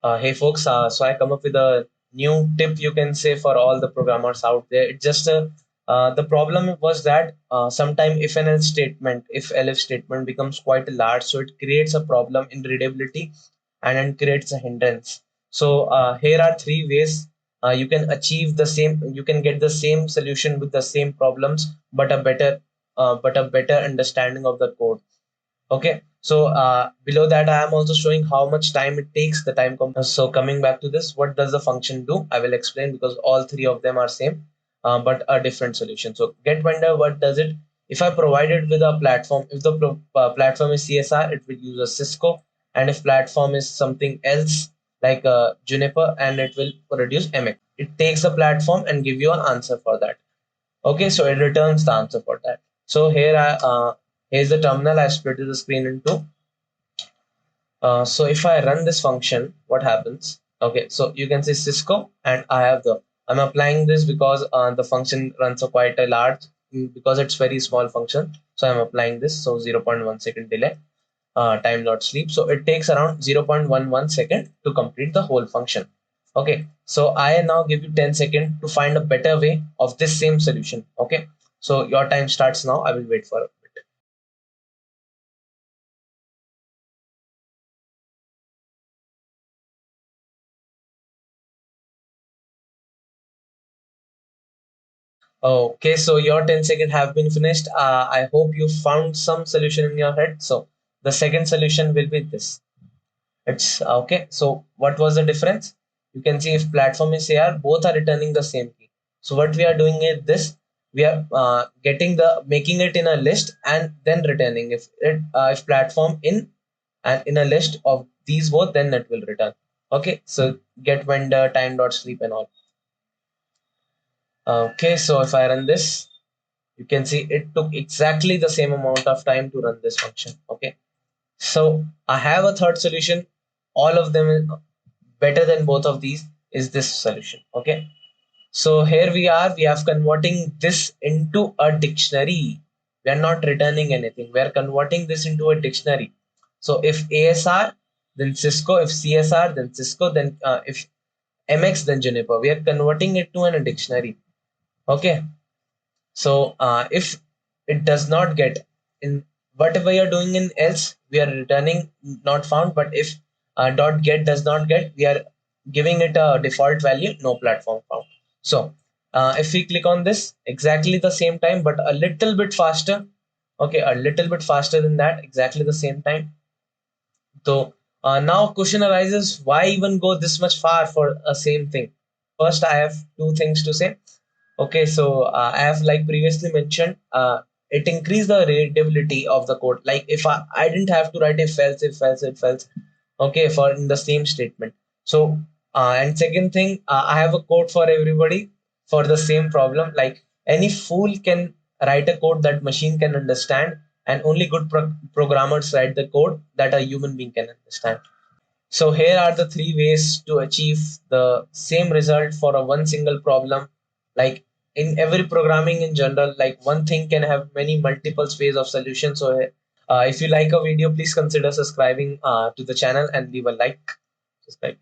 Hey folks, so I come up with a new tip you can say for all the programmers out there. It's just the problem was that sometime if elif statement becomes quite large, so it creates a problem in readability and then creates a hindrance. So here are three ways you can get the same solution with the same problems, but a better understanding of the code. Okay, so below that, I am also showing how much time it takes, the time. So coming back to this, what does the function do? I will explain because all three of them are same, but a different solution. So get vendor, what does it? If I provide it with a platform, if the platform is CSR, it will use a Cisco, and if platform is something else like Juniper, and it will produce MX. It takes the platform and give you an answer for that. Okay, so it returns the answer for that. So here's the terminal. I split the screen into. So if I run this function, what happens? Okay, so you can see Cisco, and I'm applying this because the function runs a quite a large because it's very small function. So I'm applying this. So 0.1 second delay, time not sleep. So it takes around 0.11 second to complete the whole function. Okay, so I now give you 10 seconds to find a better way of this same solution. Okay, so your time starts now. I will wait for a bit. Okay, so your 10 seconds have been finished. I hope you found some solution in your head. So the second solution will be this. It's okay. So what was the difference? You can see if platform is AR, both are returning the same key. So what we are doing is this: we are making it in a list and then returning. If platform in a list of these both, then it will return. Okay, so get vendor time dot sleep and all. Okay, so if I run this, you can see it took exactly the same amount of time to run this function. Okay, so I have a third solution. All of them is better than both of these is this solution. Okay, so here we have converting this into a dictionary. We are not returning anything, we are converting this into a dictionary. So if ASR, then Cisco; if CSR, then Cisco; then if MX, then Juniper. We are converting it to a dictionary. Okay, so if it does not get in whatever you're doing in else, we are returning not found. But if dot get does not get, we are giving it a default value, no platform found. So if we click on this, exactly the same time, but a little bit faster. Okay, a little bit faster than that, exactly the same time. So now question arises, why even go this much far for a same thing? First, I have two things to say. Okay, so I have like previously mentioned, it increased the readability of the code. Like if I didn't have to write if else, okay, for in the same statement. So and second thing, I have a code for everybody for the same problem. Like any fool can write a code that machine can understand, and only good programmers write the code that a human being can understand. So here are the three ways to achieve the same result for a one single problem. Like in every programming in general, like one thing can have many multiple ways of solution. So if you like a video, please consider subscribing to the channel and leave a like. Subscribe.